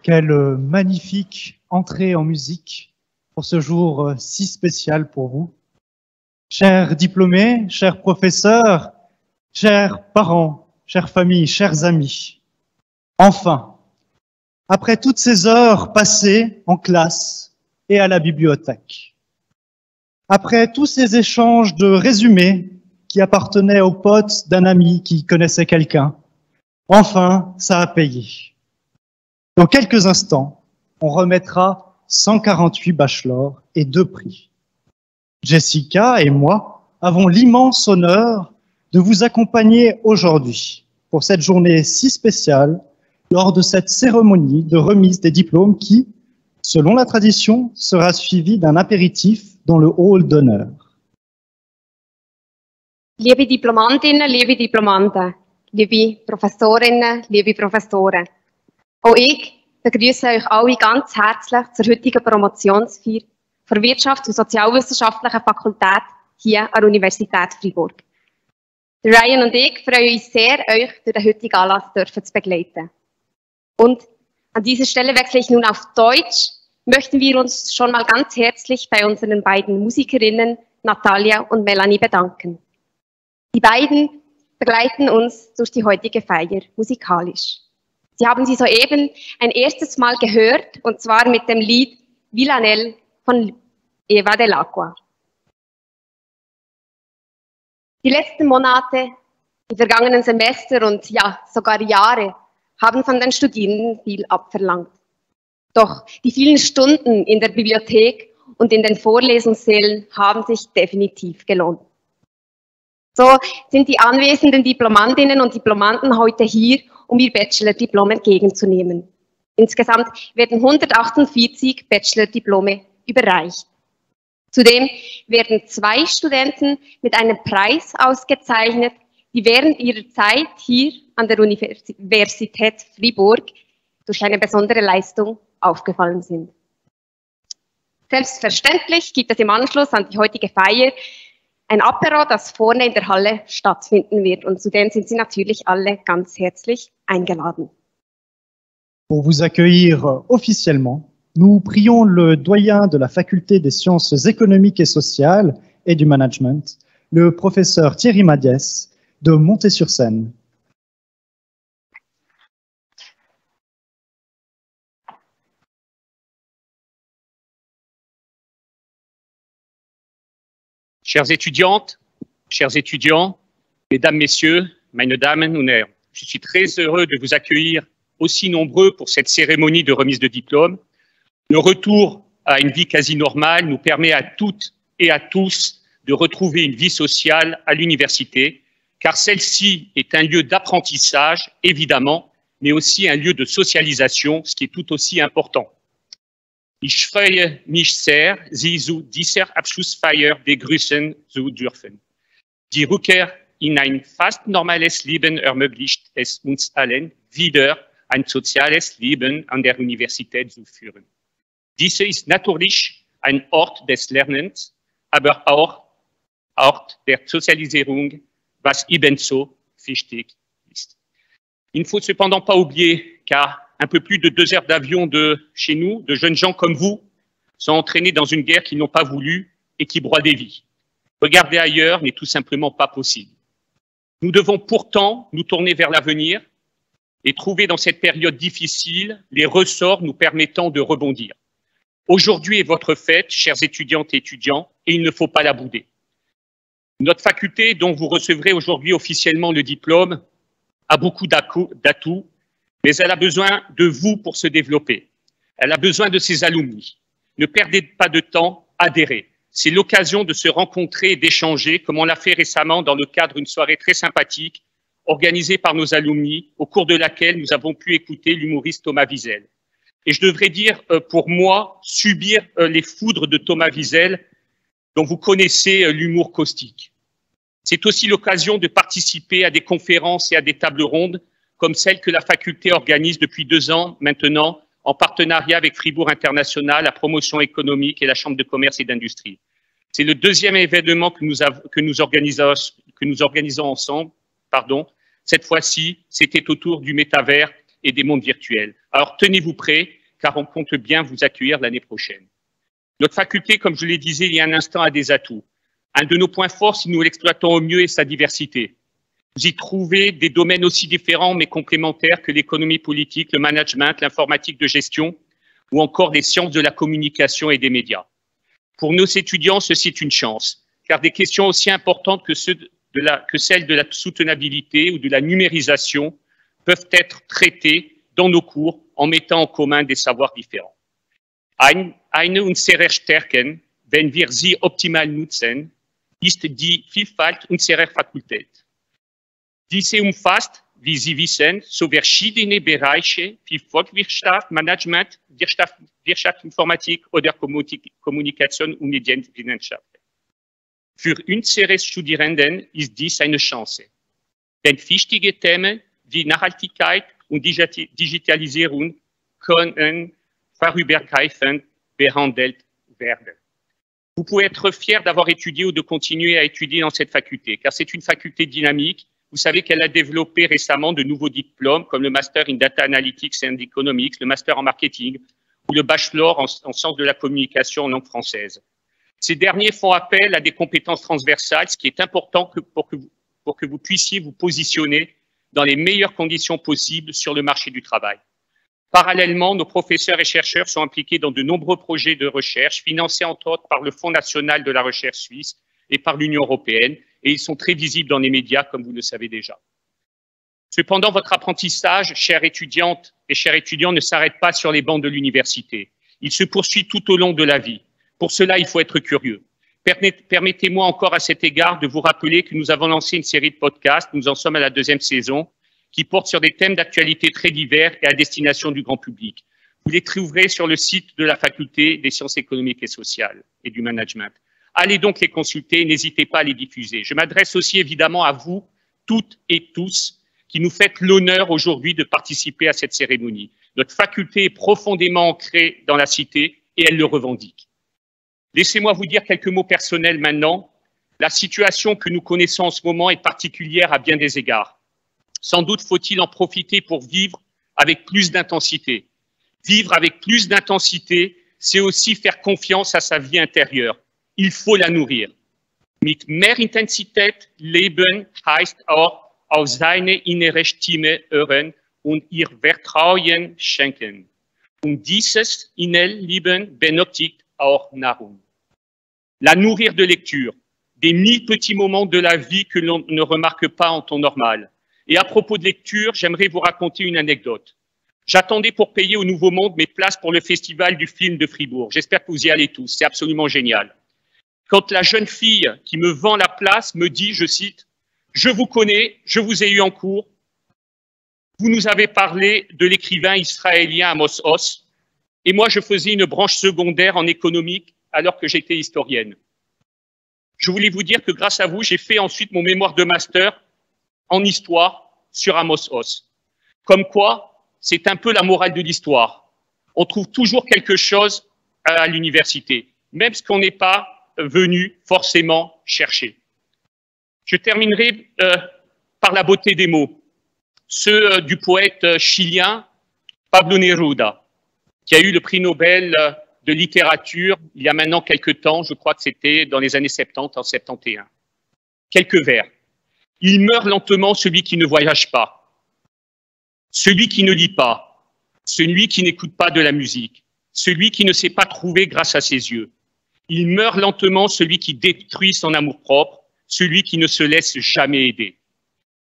Quelle magnifique entrée en musique pour ce jour si spécial pour vous. Chers diplômés, chers professeurs, chers parents, chères familles, chers amis, enfin, après toutes ces heures passées en classe et à la bibliothèque, après tous ces échanges de résumés qui appartenaient aux potes d'un ami qui connaissait quelqu'un, enfin, ça a payé. Dans quelques instants, on remettra 148 bachelors et 2 prix. Jessica et moi avons l'immense honneur de vous accompagner aujourd'hui pour cette journée si spéciale lors de cette cérémonie de remise des diplômes qui, selon la tradition, sera suivie d'un apéritif dans le hall d'honneur. Liebe Diplomantinnen, liebe Diplomanten, liebe Professorinnen, liebe Professoren. Auch ich begrüße euch alle ganz herzlich zur heutigen Promotionsfeier der Wirtschafts- und Sozialwissenschaftlichen Fakultät hier an der Universität Freiburg. Ryan und ich freuen uns sehr, euch durch den heutigen Anlass zu begleiten. Und an dieser Stelle wechsle ich nun auf Deutsch. Möchten wir uns schon mal ganz herzlich bei unseren beiden Musikerinnen Natalia und Melanie bedanken. Die beiden begleiten uns durch die heutige Feier musikalisch. Sie haben sie soeben ein erstes Mal gehört, und zwar mit dem Lied Villanelle von Eva Dell'Acqua. Die letzten Monate, die vergangenen Semester und ja, sogar Jahre haben von den Studierenden viel abverlangt. Doch die vielen Stunden in der Bibliothek und in den Vorlesungssälen haben sich definitiv gelohnt. So sind die anwesenden Diplomantinnen und Diplomanten heute hier, um ihr Bachelor-Diplom entgegenzunehmen. Insgesamt werden 148 Bachelor-Diplome überreicht. Zudem werden 2 Studenten mit einem Preis ausgezeichnet, die während ihrer Zeit hier an der Universität Fribourg durch eine besondere Leistung aufgefallen sind. Selbstverständlich gibt es im Anschluss an die heutige Feier ein Apéro, das vorne in der Halle stattfinden wird. Und zudem sind Sie natürlich alle ganz herzlich eingeladen. Pour vous accueillir officiellement, nous prions le doyen de la Faculté des sciences économiques et sociales et du management, le professeur Thierry Madiès, de monter sur scène. Chères étudiantes, chers étudiants, mesdames, messieurs, meine Damen und Herren, je suis très heureux de vous accueillir aussi nombreux pour cette cérémonie de remise de diplôme. Le retour à une vie quasi normale nous permet à toutes et à tous de retrouver une vie sociale à l'université, car celle-ci est un lieu d'apprentissage, évidemment, mais aussi un lieu de socialisation, ce qui est tout aussi important. Ich freue mich sehr, Sie zu dieser Abschlussfeier begrüßen zu dürfen. Die Rückkehr in ein fast normales Leben ermöglicht es uns allen, wieder ein soziales Leben an der Universität zu führen. Diese ist natürlich ein Ort des Lernens, aber auch Ort der Sozialisierung, was ebenso wichtig ist. Il ne faut cependant pas oublier qu'à un peu plus de 2 heures d'avion de chez nous, de jeunes gens comme vous sont entraînés dans une guerre qu'ils n'ont pas voulu et qui broie des vies. Regarder ailleurs n'est tout simplement pas possible. Nous devons pourtant nous tourner vers l'avenir et trouver dans cette période difficile les ressorts nous permettant de rebondir. Aujourd'hui est votre fête, chères étudiantes et étudiants, et il ne faut pas la bouder. Notre faculté, dont vous recevrez aujourd'hui officiellement le diplôme, a beaucoup d'atouts, mais elle a besoin de vous pour se développer. Elle a besoin de ses alumni. Ne perdez pas de temps, adhérez. C'est l'occasion de se rencontrer et d'échanger, comme on l'a fait récemment dans le cadre d'une soirée très sympathique organisée par nos alumni, au cours de laquelle nous avons pu écouter l'humoriste Thomas Wiesel. Et je devrais dire, pour moi, subir les foudres de Thomas Wiesel, dont vous connaissez l'humour caustique. C'est aussi l'occasion de participer à des conférences et à des tables rondes, comme celle que la faculté organise depuis 2 ans maintenant, en partenariat avec Fribourg International, la promotion économique et la Chambre de commerce et d'industrie. C'est le 2e événement que nous organisons ensemble. Cette fois-ci, c'était autour du métavers et des mondes virtuels. Alors tenez-vous prêts, car on compte bien vous accueillir l'année prochaine. Notre faculté, comme je le disais il y a un instant, a des atouts. Un de nos points forts, si nous l'exploitons au mieux, est sa diversité. Vous y trouvez des domaines aussi différents mais complémentaires que l'économie politique, le management, l'informatique de gestion ou encore les sciences de la communication et des médias. Pour nos étudiants, ceci est une chance, car des questions aussi importantes que celles de la soutenabilité ou de la numérisation peuvent être traitées dans nos cours en mettant en commun des savoirs différents. Eine unserer Stärken, wenn wir sie optimal nutzen, ist die Vielfalt unserer Fakultät. Diese umfasst, wie Sie wissen, so verschiedene Bereiche wie Volkswirtschaft, Management, Wirtschaftsinformatik oder Kommunikation und Medienwissenschaft. Für unsere Studierenden ist dies eine Chance, denn wichtige Themen wie Nachhaltigkeit und Digitalisierung können vorübergreifend behandelt werden. Vous pouvez être fiers d'avoir étudié ou de continuer à étudier dans cette faculté, car c'est une faculté dynamique. Vous savez qu'elle a développé récemment de nouveaux diplômes, comme le Master in Data Analytics and Economics, le Master en Marketing ou le Bachelor en sciences de la communication en langue française. Ces derniers font appel à des compétences transversales, ce qui est important pour que vous puissiez vous positionner dans les meilleures conditions possibles sur le marché du travail. Parallèlement, nos professeurs et chercheurs sont impliqués dans de nombreux projets de recherche, financés entre autres par le Fonds national de la recherche suisse et par l'Union européenne, et ils sont très visibles dans les médias, comme vous le savez déjà. Cependant, votre apprentissage, chères étudiantes et chers étudiants, ne s'arrête pas sur les bancs de l'université. Il se poursuit tout au long de la vie. Pour cela, il faut être curieux. Permettez-moi encore à cet égard de vous rappeler que nous avons lancé une série de podcasts, nous en sommes à la 2e saison, qui porte sur des thèmes d'actualité très divers et à destination du grand public. Vous les trouverez sur le site de la Faculté des sciences économiques et sociales et du management. Allez donc les consulter, n'hésitez pas à les diffuser. Je m'adresse aussi évidemment à vous, toutes et tous, qui nous faites l'honneur aujourd'hui de participer à cette cérémonie. Notre faculté est profondément ancrée dans la cité et elle le revendique. Laissez-moi vous dire quelques mots personnels maintenant. La situation que nous connaissons en ce moment est particulière à bien des égards. Sans doute faut-il en profiter pour vivre avec plus d'intensité. Vivre avec plus d'intensité, c'est aussi faire confiance à sa vie intérieure. Il faut la nourrir. Mit mehr Intensität leben heißt auch auf seine innere Stimme hören und ihr Vertrauen schenken. Und dieses Innenleben benötigt auch Nahrung. La nourrir de lecture, des 1000 petits moments de la vie que l'on ne remarque pas en temps normal. Et à propos de lecture, j'aimerais vous raconter une anecdote. J'attendais pour payer au Nouveau Monde mes places pour le festival du film de Fribourg. J'espère que vous y allez tous, c'est absolument génial. Quand la jeune fille qui me vend la place me dit, je cite, « Je vous connais, je vous ai eu en cours. Vous nous avez parlé de l'écrivain israélien Amos Oz, et moi je faisais une branche secondaire en économique alors que j'étais historienne. Je voulais vous dire que grâce à vous, j'ai fait ensuite mon mémoire de master en histoire sur Amos Oz. Comme quoi, c'est un peu la morale de l'histoire. On trouve toujours quelque chose à l'université, même ce qu'on n'est pas venu forcément chercher. Je terminerai par la beauté des mots, ceux du poète chilien Pablo Neruda, qui a eu le prix Nobel de littérature il y a maintenant quelques temps, je crois que c'était dans les années 70, en 71. Quelques vers. Il meurt lentement celui qui ne voyage pas, celui qui ne lit pas, celui qui n'écoute pas de la musique, celui qui ne s'est pas trouvé grâce à ses yeux. Il meurt lentement celui qui détruit son amour-propre, celui qui ne se laisse jamais aider.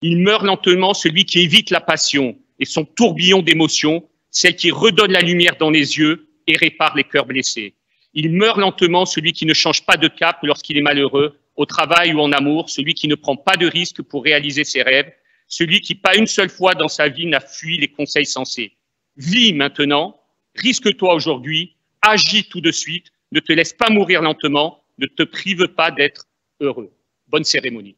Il meurt lentement celui qui évite la passion et son tourbillon d'émotions, celle qui redonne la lumière dans les yeux et répare les cœurs blessés. Il meurt lentement celui qui ne change pas de cap lorsqu'il est malheureux, au travail ou en amour, celui qui ne prend pas de risque pour réaliser ses rêves, celui qui pas une seule fois dans sa vie n'a fui les conseils sensés. Vis maintenant, risque-toi aujourd'hui, agis tout de suite, ne te laisse pas mourir lentement, ne te prive pas d'être heureux. Bonne cérémonie.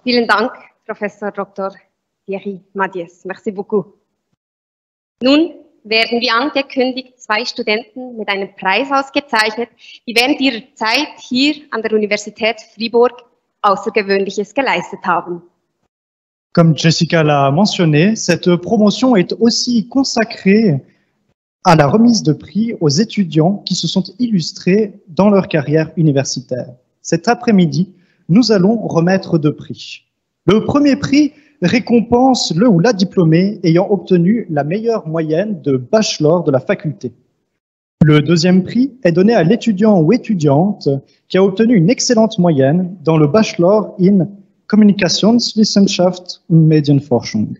Vielen Dank, Professor Dr. Thierry Madiès. Merci beaucoup. Nun werden wie angekündigt 2 Studenten mit einem Preis ausgezeichnet, die während ihrer Zeit hier an der Universität Fribourg Außergewöhnliches geleistet haben. Comme Jessica l'a mentionné, cette promotion est aussi consacrée à la remise de prix aux étudiants qui se sont illustrés dans leur carrière universitaire. Cet après-midi, nous allons remettre 2 prix. Le premier prix récompense le ou la diplômée ayant obtenu la meilleure moyenne de bachelor de la faculté. Le deuxième prix est donné à l'étudiant ou étudiante qui a obtenu une excellente moyenne dans le bachelor in Kommunikationswissenschaft und Medienforschung.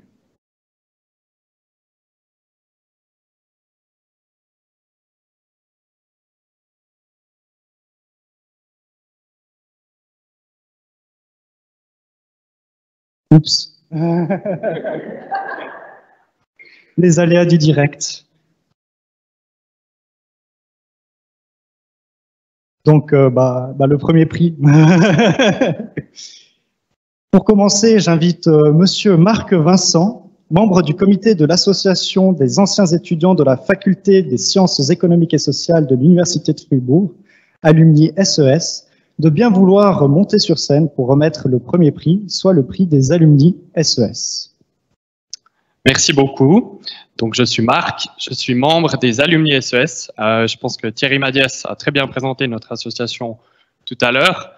Oups. Les aléas du direct. Donc, le premier prix. Pour commencer, j'invite Monsieur Marc Vincent, membre du comité de l'Association des anciens étudiants de la Faculté des sciences économiques et sociales de l'Université de Fribourg, alumni SES, de bien vouloir monter sur scène pour remettre le premier prix, soit le prix des alumni SES. Merci beaucoup. Donc, je suis Marc, je suis membre des Alumni SES. Je pense que Thierry Madiès a très bien présenté notre association tout à l'heure.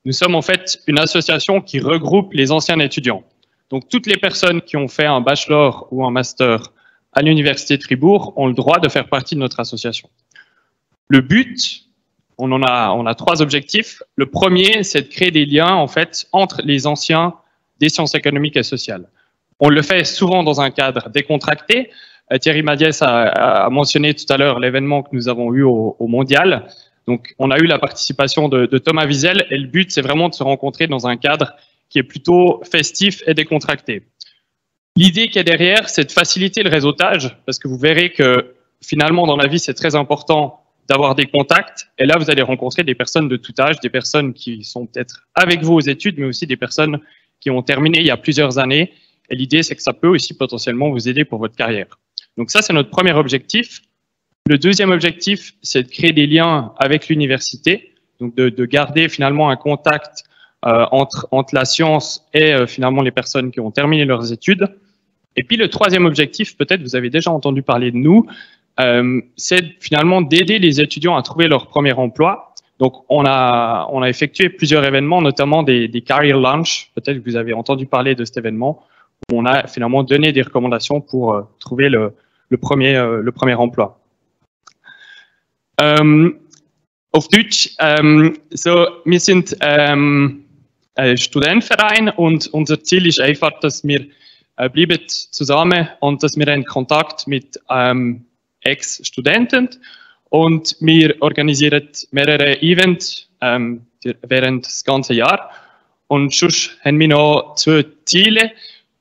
Nous sommes en fait une association qui regroupe les anciens étudiants. Donc, toutes les personnes qui ont fait un bachelor ou un master à l'Université de Fribourg ont le droit de faire partie de notre association. Le but, on a 3 objectifs. Le premier, c'est de créer des liens en fait entre les anciens des sciences économiques et sociales. On le fait souvent dans un cadre décontracté. Thierry Madiès a mentionné tout à l'heure l'événement que nous avons eu au Mondial. Donc, on a eu la participation de Thomas Wiesel et le but, c'est vraiment de se rencontrer dans un cadre qui est plutôt festif et décontracté. L'idée qui est derrière, c'est de faciliter le réseautage parce que vous verrez que finalement, dans la vie, c'est très important d'avoir des contacts. Et là, vous allez rencontrer des personnes de tout âge, des personnes qui sont peut-être avec vous aux études, mais aussi des personnes qui ont terminé il y a plusieurs années. Et l'idée, c'est que ça peut aussi potentiellement vous aider pour votre carrière. Donc ça, c'est notre premier objectif. Le deuxième objectif, c'est de créer des liens avec l'université, donc de garder finalement un contact entre la science et finalement les personnes qui ont terminé leurs études. Et puis le troisième objectif, peut-être vous avez déjà entendu parler de nous, c'est finalement d'aider les étudiants à trouver leur premier emploi. Donc on a effectué plusieurs événements, notamment des career lunch. Peut-être que vous avez entendu parler de cet événement. On a finalement donné des recommandations pour trouver le premier emploi. Auf Deutsch, wir sind ein Studentenverein und unser Ziel ist einfach, dass wir bleiben zusammen und dass wir in Kontakt mit Ex-Studenten und wir organisieren mehrere Events während das ganze Jahr. Und sonst haben wir noch 2 Ziele.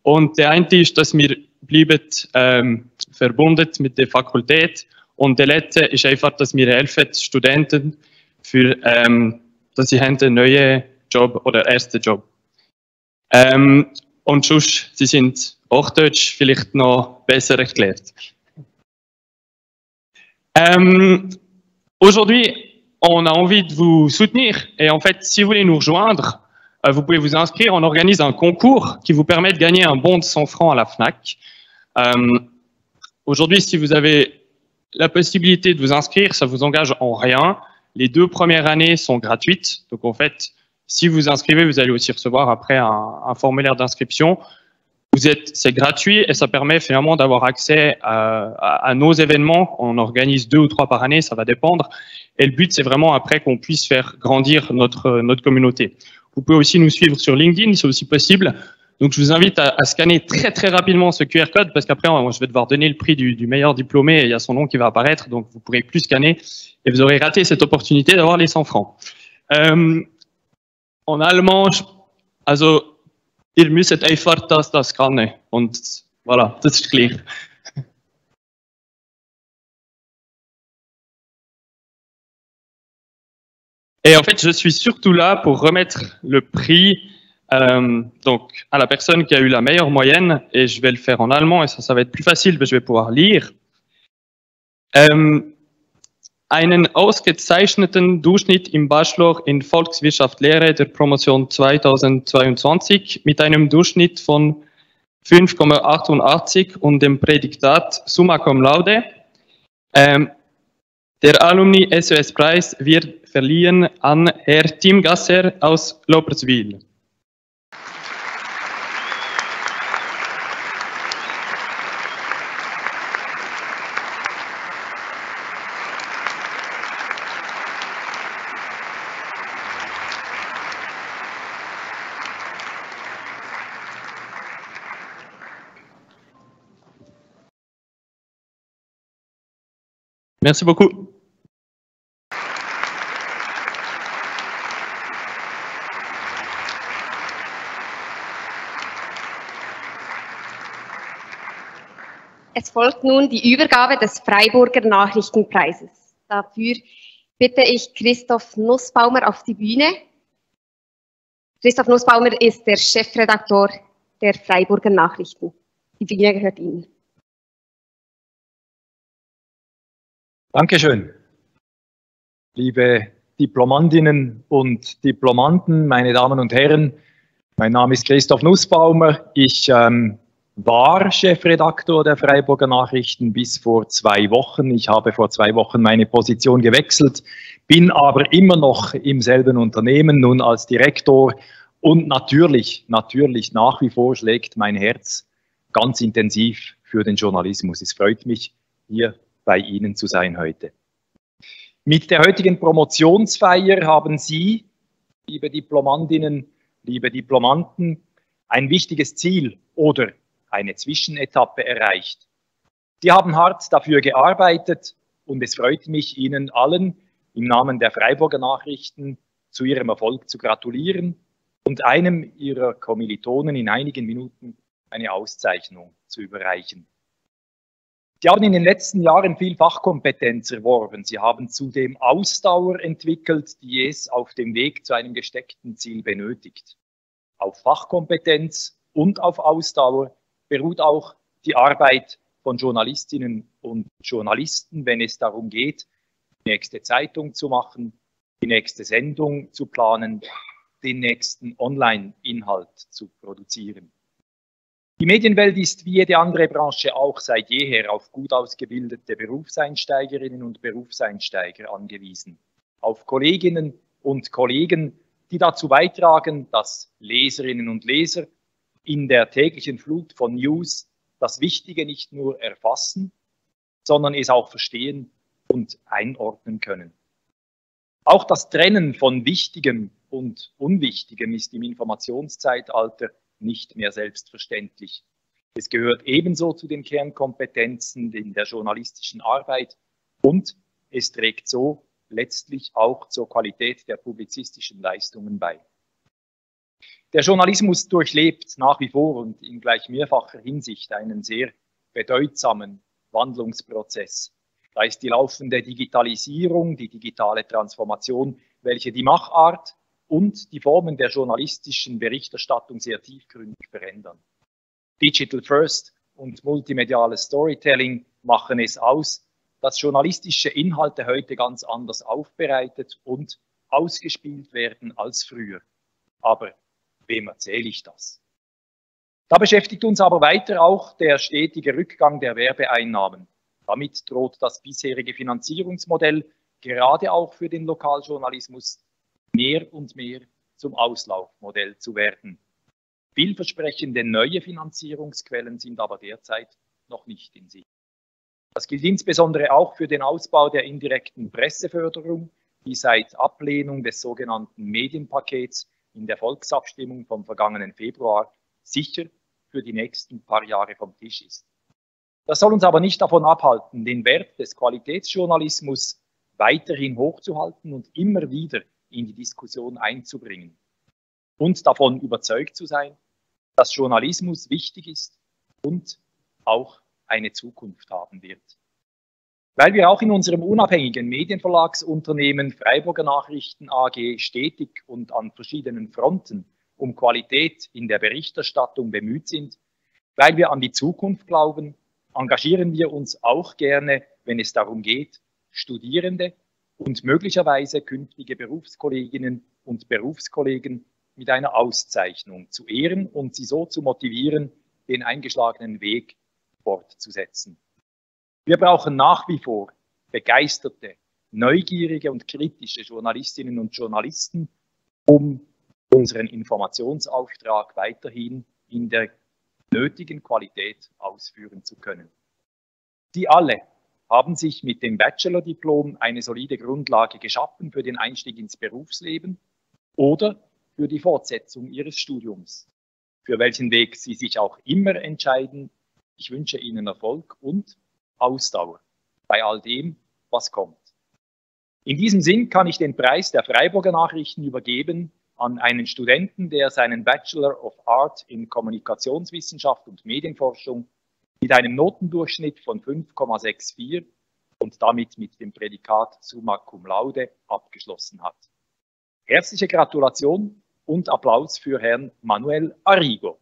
Und der eine ist, dass wir bleiben verbunden mit der Fakultät. Und der letzte ist einfach, dass wir helfen Studenten, für, dass sie einen neuen Job oder ersten Job. Und sonst, sie sind Hochdeutsch vielleicht noch besser erklärt. Aujourd'hui, on a envie de vous soutenir. Et en fait, si vous voulez nous rejoindre, vous pouvez vous inscrire. On organise un concours qui vous permet de gagner un bon de 100 francs à la FNAC. Aujourd'hui, si vous avez la possibilité de vous inscrire, ça vous engage en rien. Les 2 premières années sont gratuites. Donc, en fait, si vous inscrivez, vous allez aussi recevoir après un formulaire d'inscription. C'est gratuit et ça permet finalement d'avoir accès à nos événements. On organise 2 ou 3 par année, ça va dépendre. Et le but, c'est vraiment après qu'on puisse faire grandir notre communauté. Vous pouvez aussi nous suivre sur LinkedIn, c'est aussi possible. Donc, je vous invite à scanner très, très rapidement ce QR code parce qu'après, je vais devoir donner le prix du meilleur diplômé et il y a son nom qui va apparaître. Donc, vous ne pourrez plus scanner et vous aurez raté cette opportunité d'avoir les 100 francs. En allemand, also, ihr müsst einfach das scannen. Und voilà, das ist klar. Et en fait, je suis surtout là pour remettre le prix donc à la personne qui a eu la meilleure moyenne, et je vais le faire en allemand, et ça va être plus facile, mais je vais pouvoir lire. Einen ausgezeichneten Durchschnitt im Bachelor in Volkswirtschaft Lehre der Promotion 2022 mit einem Durchschnitt von 5,88 und dem Prädikat Summa Cum Laude. Der Alumni SOS-Preis wird verliehen an Herr Tim Gasser aus Loperswil. Merci beaucoup. Es folgt nun die Übergabe des Freiburger Nachrichtenpreises. Dafür bitte ich Christoph Nussbaumer auf die Bühne. Christoph Nussbaumer ist der Chefredaktor der Freiburger Nachrichten. Die Bühne gehört Ihnen. Dankeschön. Liebe Diplomandinnen und Diplomanten, meine Damen und Herren, mein Name ist Christoph Nussbaumer. Ich war Chefredaktor der Freiburger Nachrichten bis vor 2 Wochen. Ich habe vor 2 Wochen meine Position gewechselt, bin aber immer noch im selben Unternehmen, nun als Direktor. Und natürlich nach wie vor schlägt mein Herz ganz intensiv für den Journalismus. Es freut mich, hier bei Ihnen zu sein heute. Mit der heutigen Promotionsfeier haben Sie, liebe Diplomandinnen, liebe Diplomanten, ein wichtiges Ziel oder eine Zwischenetappe erreicht. Sie haben hart dafür gearbeitet und es freut mich, Ihnen allen im Namen der Freiburger Nachrichten zu Ihrem Erfolg zu gratulieren und einem Ihrer Kommilitonen in einigen Minuten eine Auszeichnung zu überreichen. Sie haben in den letzten Jahren viel Fachkompetenz erworben. Sie haben zudem Ausdauer entwickelt, die es auf dem Weg zu einem gesteckten Ziel benötigt. Auf Fachkompetenz und auf Ausdauer beruht auch die Arbeit von Journalistinnen und Journalisten, wenn es darum geht, die nächste Zeitung zu machen, die nächste Sendung zu planen, den nächsten Online-Inhalt zu produzieren. Die Medienwelt ist wie jede andere Branche auch seit jeher auf gut ausgebildete Berufseinsteigerinnen und Berufseinsteiger angewiesen. Auf Kolleginnen und Kollegen, die dazu beitragen, dass Leserinnen und Leser in der täglichen Flut von News das Wichtige nicht nur erfassen, sondern es auch verstehen und einordnen können. Auch das Trennen von Wichtigem und Unwichtigem ist im Informationszeitalter nicht mehr selbstverständlich. Es gehört ebenso zu den Kernkompetenzen in der journalistischen Arbeit und es trägt so letztlich auch zur Qualität der publizistischen Leistungen bei. Der Journalismus durchlebt nach wie vor und in gleich mehrfacher Hinsicht einen sehr bedeutsamen Wandlungsprozess. Da ist die laufende Digitalisierung, die digitale Transformation, welche die Machart und die Formen der journalistischen Berichterstattung sehr tiefgründig verändern. Digital First und multimediales Storytelling machen es aus, dass journalistische Inhalte heute ganz anders aufbereitet und ausgespielt werden als früher. Aber wem erzähle ich das? Da beschäftigt uns aber weiter auch der stetige Rückgang der Werbeeinnahmen. Damit droht das bisherige Finanzierungsmodell gerade auch für den Lokaljournalismus mehr und mehr zum Auslaufmodell zu werden. Vielversprechende neue Finanzierungsquellen sind aber derzeit noch nicht in Sicht. Das gilt insbesondere auch für den Ausbau der indirekten Presseförderung, die seit Ablehnung des sogenannten Medienpakets in der Volksabstimmung vom vergangenen Februar sicher für die nächsten paar Jahre vom Tisch ist. Das soll uns aber nicht davon abhalten, den Wert des Qualitätsjournalismus weiterhin hochzuhalten und immer wieder in die Diskussion einzubringen. Und davon überzeugt zu sein, dass Journalismus wichtig ist und auch eine Zukunft haben wird. Weil wir auch in unserem unabhängigen Medienverlagsunternehmen Freiburger Nachrichten AG stetig und an verschiedenen Fronten um Qualität in der Berichterstattung bemüht sind, weil wir an die Zukunft glauben, engagieren wir uns auch gerne, wenn es darum geht, Studierende und möglicherweise künftige Berufskolleginnen und Berufskollegen mit einer Auszeichnung zu ehren und sie so zu motivieren, den eingeschlagenen Weg fortzusetzen. Wir brauchen nach wie vor begeisterte, neugierige und kritische Journalistinnen und Journalisten, um unseren Informationsauftrag weiterhin in der nötigen Qualität ausführen zu können. Sie alle haben sich mit dem Bachelordiplom eine solide Grundlage geschaffen für den Einstieg ins Berufsleben oder für die Fortsetzung ihres Studiums. Für welchen Weg Sie sich auch immer entscheiden, ich wünsche Ihnen Erfolg und Ausdauer bei all dem, was kommt. In diesem Sinn kann ich den Preis der Freiburger Nachrichten übergeben an einen Studenten, der seinen Bachelor of Art in Kommunikationswissenschaft und Medienforschung mit einem Notendurchschnitt von 5,64 und damit mit dem Prädikat Summa Cum Laude abgeschlossen hat. Herzliche Gratulation und Applaus für Herrn Manuel Arrigo.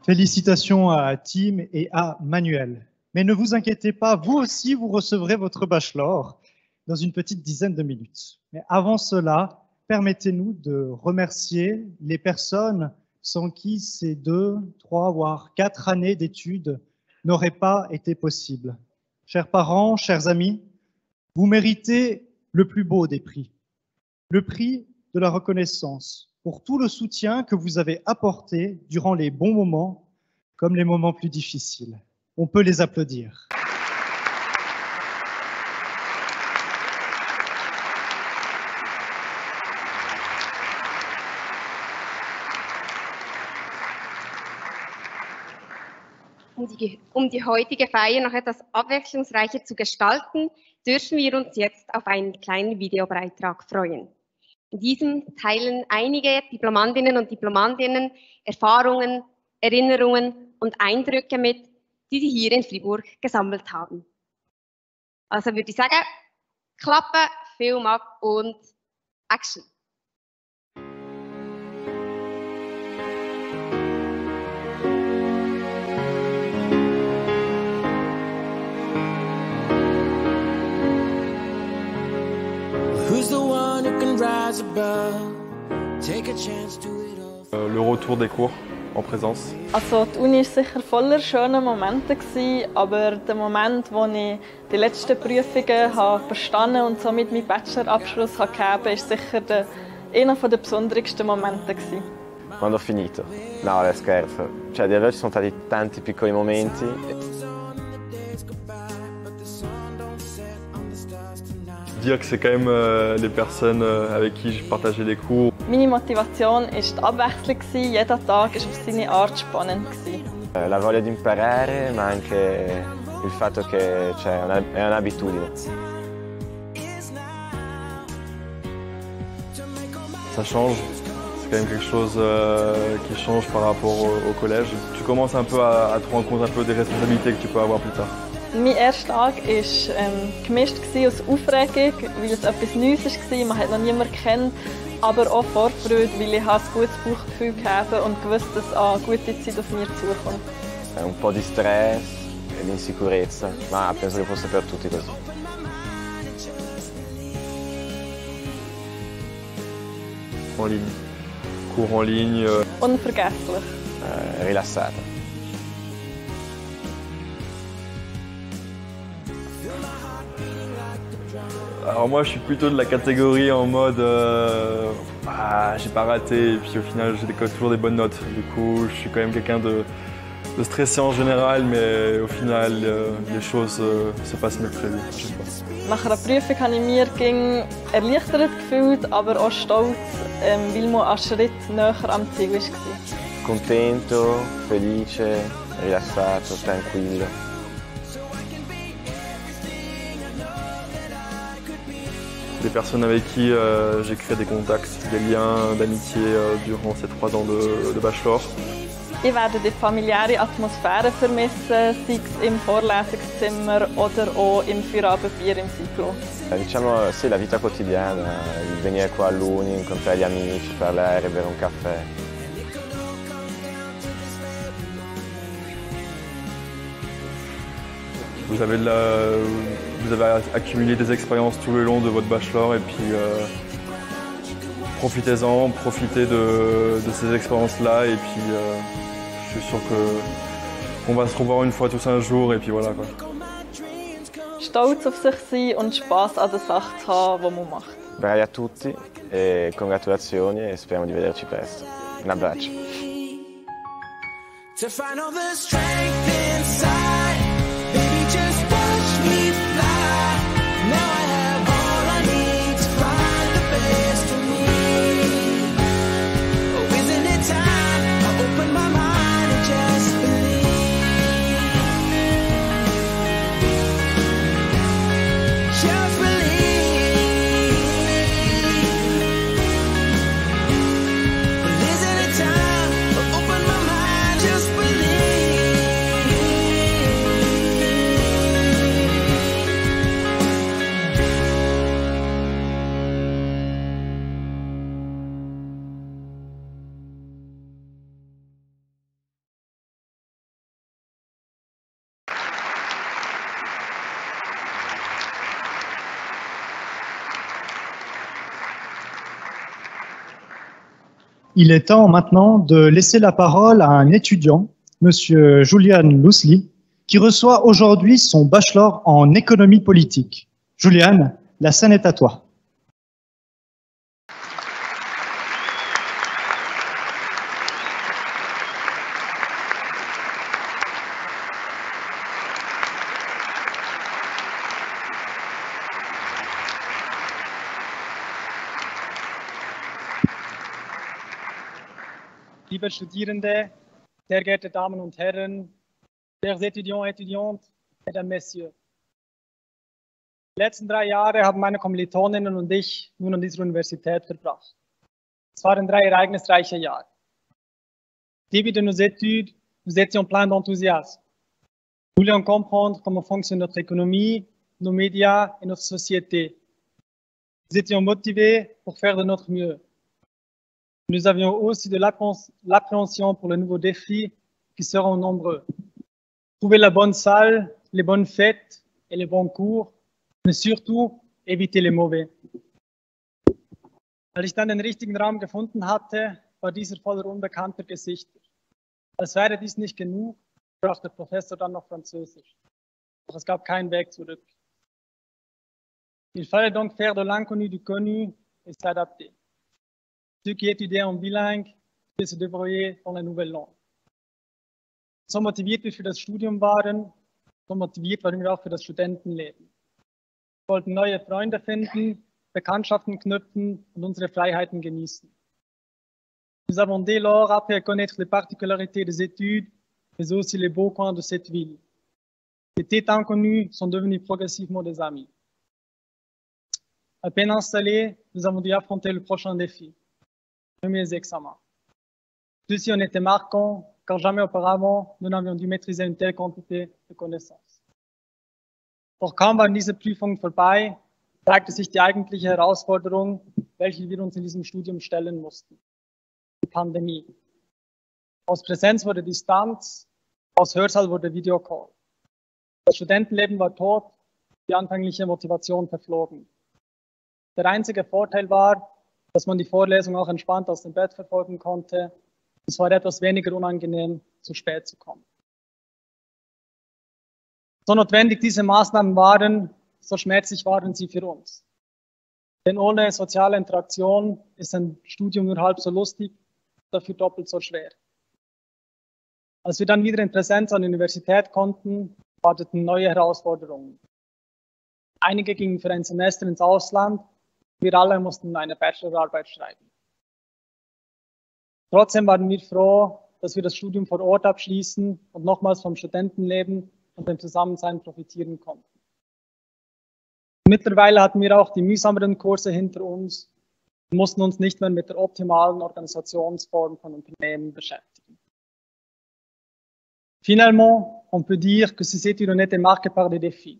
Félicitations à Tim et à Manuel. Mais ne vous inquiétez pas, vous aussi, vous recevrez votre bachelor dans une petite dizaine de minutes. Mais avant cela, permettez-nous de remercier les personnes sans qui ces 2, 3, voire 4 années d'études n'auraient pas été possibles. Chers parents, chers amis, vous méritez le plus beau des prix, le prix de la reconnaissance pour tout le soutien que vous avez apporté durant les bons moments comme les moments plus difficiles. On peut les applaudir. Um die heutige Feier noch etwas abwechslungsreicher zu gestalten, dürfen wir uns jetzt auf einen kleinen Videobeitrag freuen. In diesem teilen einige Diplomantinnen und Diplomantinnen Erfahrungen, Erinnerungen und Eindrücke mit, die sie hier in Fribourg gesammelt haben. Also würde ich sagen, Klappe, Film ab und Action! Le retour des cours en Präsenz. Also die Uni war sicher voller schöner Momente gewesen, aber der Moment, wo ich die letzten Prüfungen bestanden und somit meinen Bachelorabschluss gegeben habe, ist sicher einer der besondersten Momente gewesen. Quando ho finito. No, scherzo. Cioè, davvero ci sono stati tanti piccoli momenti. Dire que c'est quand même les personnes avec qui j'ai partagé les cours. Meine Motivation war die Abwechslung. Jeder Tag war auf seine Art spannend. La voglia di imparare, ma anche il fatto che è un'abitudine. Ça change. C'est quand même quelque chose qui change par rapport au collège. Tu commences un peu à te rendre compte un peu des responsabilités que tu peux avoir plus tard. Mein erster Tag war gemischt aus Aufregung, weil es etwas Neues war, man hat noch niemanden kennt, aber auch Vorfreude, weil ich ein gutes Bauchgefühl hatte und gewusst, dass eine gute Zeit auf mir zukommt. Un po' di stress e di insicurezza, ma penso che fosse per tutti così. En ligne. Cours en ligne. Unvergesslich. Rilassata. Alors moi je suis plutôt de la catégorie en mode j'ai pas raté et puis au final j'ai toujours des bonnes notes. Du coup je suis quand même quelqu'un de stressé en général, mais au final les choses se passent mieux que prévu. Je sais pas. Nach einer Prüfung habe ich mich erleichtert gefühlt, aber auch stolz, weil man einen Schritt näher am Ziel war. Contento, felice, rilassato, tranquillo. Des personnes avec qui j'ai créé des contacts, des liens d'amitié durant ces 3 ans de bachelor. Ich werde die familiäre Atmosphäre vermissen, sei es im Vorlesungszimmer oder auch im Feierabendbier im Siglo. Diciamo sì, la vita quotidiana, venire qua all'Uni, incontrare gli amici, parlare, bere un caffè. Vous avez accumulé des expériences tout le long de votre bachelor et puis profitez-en, profitez de ces expériences-là et puis je suis sûr qu'on va se revoir une fois tous un jour et puis voilà quoi. Stolz auf sich sein und Spaß an der Sache zu haben, die man macht. Bravi a tutti e congratulazioni e speriamo di vederci presto. Un abbraccio. Il est temps maintenant de laisser la parole à un étudiant, Monsieur Julian Loosely, qui reçoit aujourd'hui son bachelor en économie politique. Julian, la scène est à toi. Liebe Studierende, sehr geehrte Damen und Herren, chers étudiants et étudiantes, mesdames, messieurs. Die letzten 3 Jahre haben meine Kommilitoninnen und ich nun an dieser Universität verbracht. Es waren 3 ereignisreiche Jahre. Début de nos études, nous étions pleins d'enthousiasme. Nous voulions comprendre comment fonctionne notre économie, nos médias et notre société. Nous étions motivés pour faire de notre mieux. Nous avions aussi de l'appréhension pour les nouveaux défis qui seront nombreux. Trouver la bonne salle, les bonnes fêtes et les bons cours, mais surtout éviter les mauvais. Als ich dann den richtigen Raum gefunden hatte, war dieser voller unbekannter Gesichter. Als wäre dies nicht genug, sprach der Professor dann noch Französisch. Doch es gab keinen Weg zurück. Il fallait donc faire de l'inconnu du connu et s'adapter. Ceux qui étudiaient en bilingue devaient se débrouiller dans la nouvelle langue. So motiviert wir für das Studium waren, so motiviert waren wir auch für das Studentenleben. Wir wollten neue Freunde finden, Bekanntschaften knüpfen und unsere Freiheiten genießen. Nous avons dès lors appris à connaître les particularités des études, mais aussi les beaux coins de cette ville. Les têtes inconnues sont devenues progressivement des amis. À peine installés, nous avons dû affronter le prochain défi. Premiers examens. Ceux-ci ont été marquants, car jamais auparavant nous n'avions dû maîtriser une telle quantité de connaissances. Doch kaum waren diese Prüfungen vorbei, zeigte sich die eigentliche Herausforderung, welche wir uns in diesem Studium stellen mussten. Die Pandemie. Aus Präsenz wurde Distanz, aus Hörsaal wurde Videocall. Das Studentenleben war tot, die anfängliche Motivation verflogen. Der einzige Vorteil war, dass man die Vorlesung auch entspannt aus dem Bett verfolgen konnte. Es war etwas weniger unangenehm, zu spät zu kommen. So notwendig diese Maßnahmen waren, so schmerzlich waren sie für uns. Denn ohne soziale Interaktion ist ein Studium nur halb so lustig, dafür doppelt so schwer. Als wir dann wieder in Präsenz an die Universität konnten, warteten neue Herausforderungen. Einige gingen für ein Semester ins Ausland. Wir alle mussten eine Bachelorarbeit schreiben. Trotzdem waren wir froh, dass wir das Studium vor Ort abschließen und nochmals vom Studentenleben und dem Zusammensein profitieren konnten. Mittlerweile hatten wir auch die mühsameren Kurse hinter uns und mussten uns nicht mehr mit der optimalen Organisationsform von Unternehmen beschäftigen. Finalement, on peut dire que ces études ont été marquées par des défis.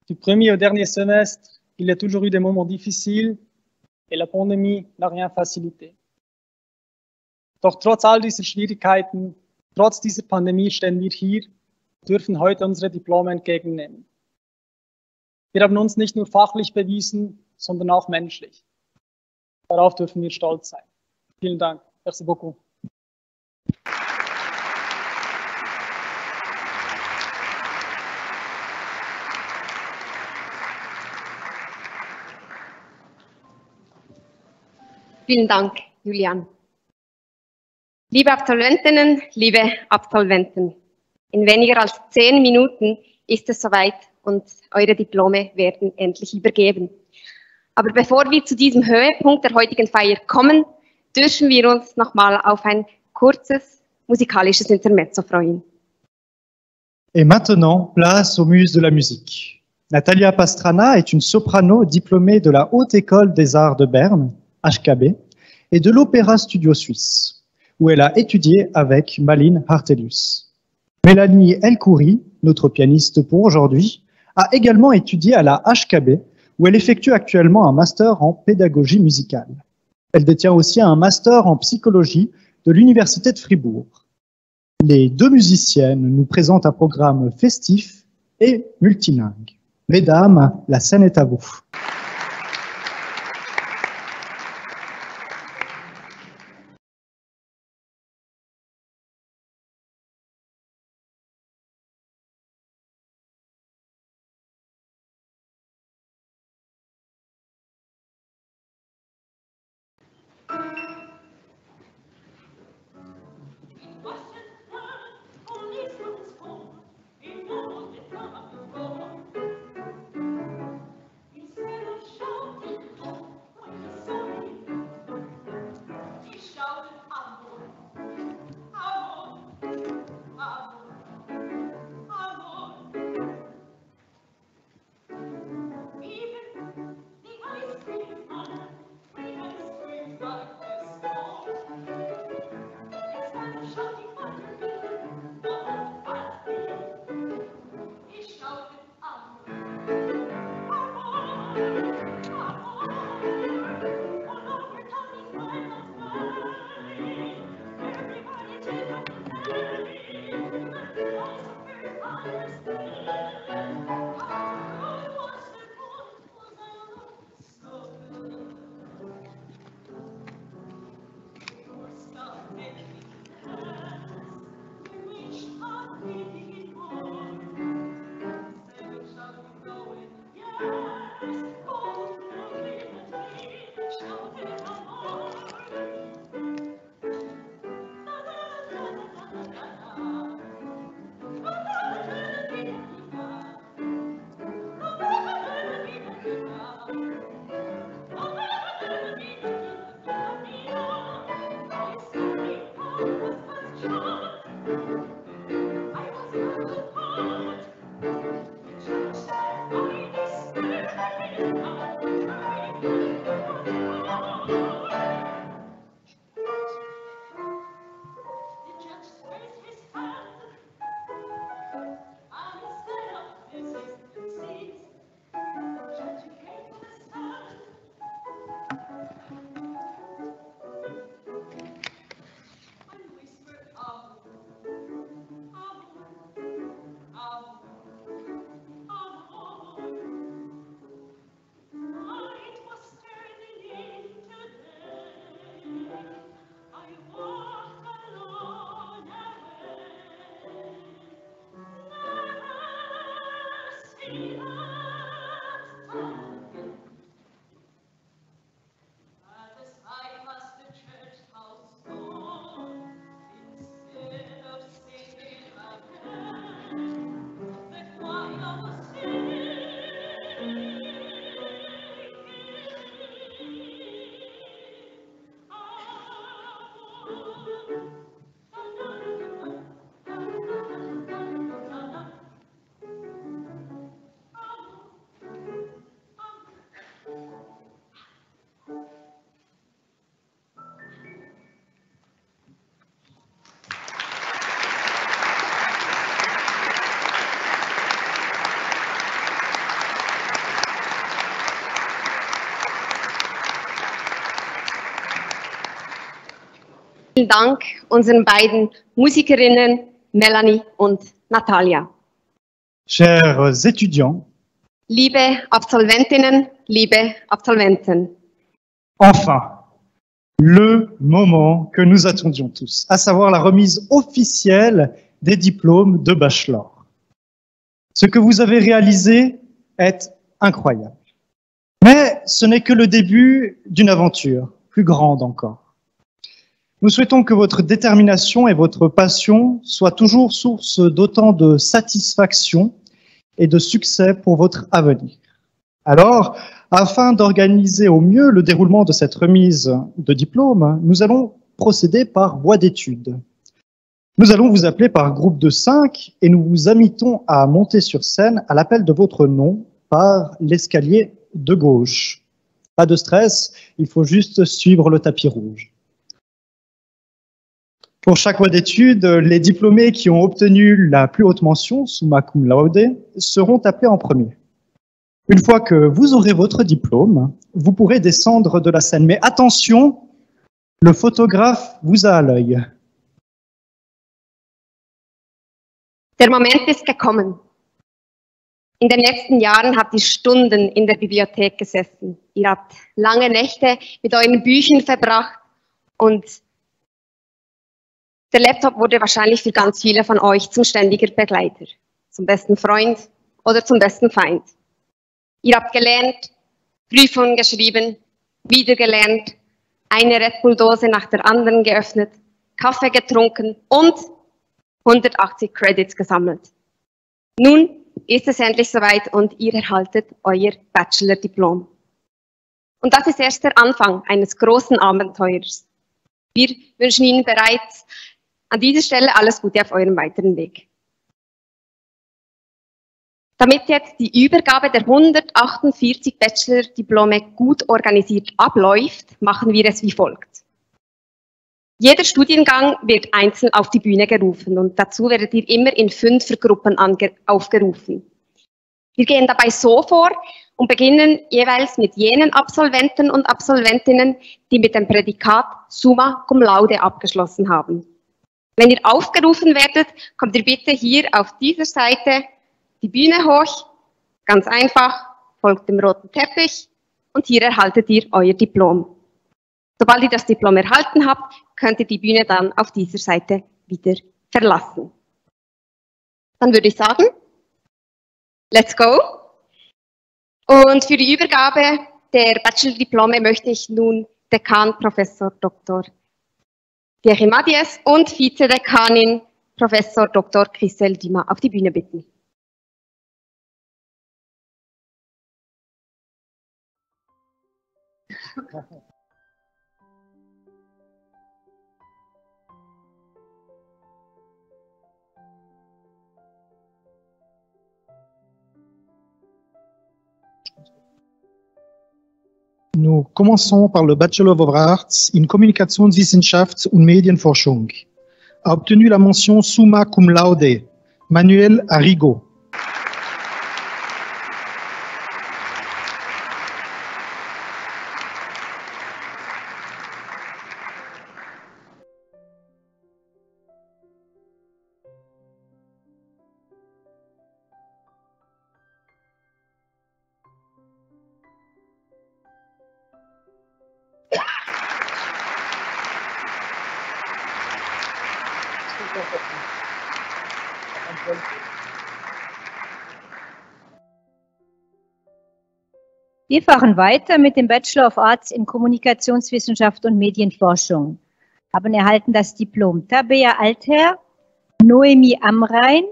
Du premier au dernier semestre, il y a toujours eu des moments difficiles et la Pandemie n'a rien facilité. Doch trotz all dieser Schwierigkeiten, trotz dieser Pandemie stehen wir hier, dürfen heute unsere Diplome entgegennehmen. Wir haben uns nicht nur fachlich bewiesen, sondern auch menschlich. Darauf dürfen wir stolz sein. Vielen Dank. Merci beaucoup. Vielen Dank, Julian. Liebe Absolventinnen, liebe Absolventen, in weniger als 10 Minuten ist es soweit und eure Diplome werden endlich übergeben. Aber bevor wir zu diesem Höhepunkt der heutigen Feier kommen, dürfen wir uns nochmal auf ein kurzes musikalisches Intermezzo freuen. Et maintenant, place aux muses de la musique. Natalia Pastrana est une soprano diplômée de la Haute École des Arts de Berne, HKB, et de l'Opéra Studio Suisse, où elle a étudié avec Malin Hartelius. Mélanie Elkouri, notre pianiste pour aujourd'hui, a également étudié à la HKB, où elle effectue actuellement un master en pédagogie musicale. Elle détient aussi un master en psychologie de l'Université de Fribourg. Les 2 musiciennes nous présentent un programme festif et multilingue. Mesdames, la scène est à vous. Vielen Dank unseren beiden Musikerinnen Melanie und Natalia. Chers étudiants, Liebe Absolventinnen, liebe Absolventen. enfin, le moment que nous attendions tous, à savoir la remise officielle des diplômes de bachelor. Ce que vous avez réalisé est incroyable. Mais ce n'est que le début d'une aventure plus grande encore. Nous souhaitons que votre détermination et votre passion soient toujours source d'autant de satisfaction et de succès pour votre avenir. Alors, afin d'organiser au mieux le déroulement de cette remise de diplôme, nous allons procéder par voie d'étude. Nous allons vous appeler par groupe de 5 et nous vous invitons à monter sur scène à l'appel de votre nom par l'escalier de gauche. Pas de stress, il faut juste suivre le tapis rouge. Pour chaque voie d'étude, les diplômés qui ont obtenu la plus haute mention, summa cum laude, seront appelés en premier. Une fois que vous aurez votre diplôme, vous pourrez descendre de la scène. Mais attention, le photographe vous a à l'œil. Der Moment ist gekommen. In den letzten Jahren habt ihr Stunden in der Bibliothek gesessen. Ihr habt lange Nächte mit euren Büchern verbracht und der Laptop wurde wahrscheinlich für ganz viele von euch zum ständigen Begleiter, zum besten Freund oder zum besten Feind. Ihr habt gelernt, Prüfungen geschrieben, wieder gelernt, eine Red Bull-Dose nach der anderen geöffnet, Kaffee getrunken und 180 Credits gesammelt. Nun ist es endlich soweit und ihr erhaltet euer Bachelor-Diplom. Und das ist erst der Anfang eines großen Abenteuers. Wir wünschen Ihnen bereits an dieser Stelle alles Gute auf eurem weiteren Weg. Damit jetzt die Übergabe der 148 Bachelor-Diplome gut organisiert abläuft, machen wir es wie folgt. Jeder Studiengang wird einzeln auf die Bühne gerufen und dazu werdet ihr immer in 5er-Gruppen aufgerufen. Wir gehen dabei so vor und beginnen jeweils mit jenen Absolventen und Absolventinnen, die mit dem Prädikat summa cum laude abgeschlossen haben. Wenn ihr aufgerufen werdet, kommt ihr bitte hier auf dieser Seite die Bühne hoch. Ganz einfach, folgt dem roten Teppich und hier erhaltet ihr euer Diplom. Sobald ihr das Diplom erhalten habt, könnt ihr die Bühne dann auf dieser Seite wieder verlassen. Dann würde ich sagen, let's go. Und für die Übergabe der Bachelor-Diplome möchte ich nun Dekan Professor Dr. Dierimadis und Vizedekanin Professor Dr. Christel Dima auf die Bühne bitten. Nous commençons par le Bachelor of Arts in Kommunikationswissenschaft und Medienforschung. A obtenu la mention Summa Cum Laude, Manuel Arrigo. Wir fahren weiter mit dem Bachelor of Arts in Kommunikationswissenschaft und Medienforschung. Haben erhalten das Diplom Tabea Altherr, Noemi Amrein,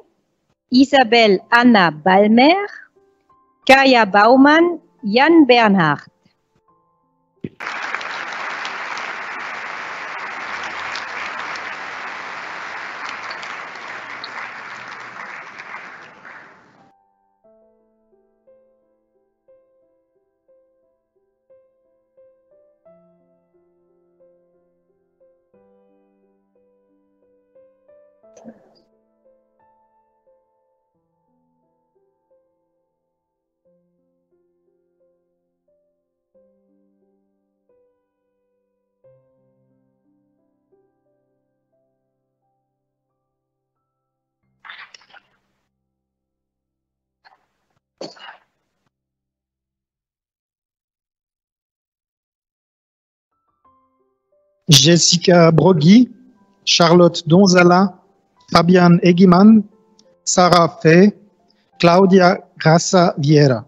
Isabel Anna Ballmer, Kaya Baumann, Jan Bernhard. Jessica Broggi, Charlotte Donzala, Fabian Eggimann, Sarah Fay, Claudia Grassa Vieira.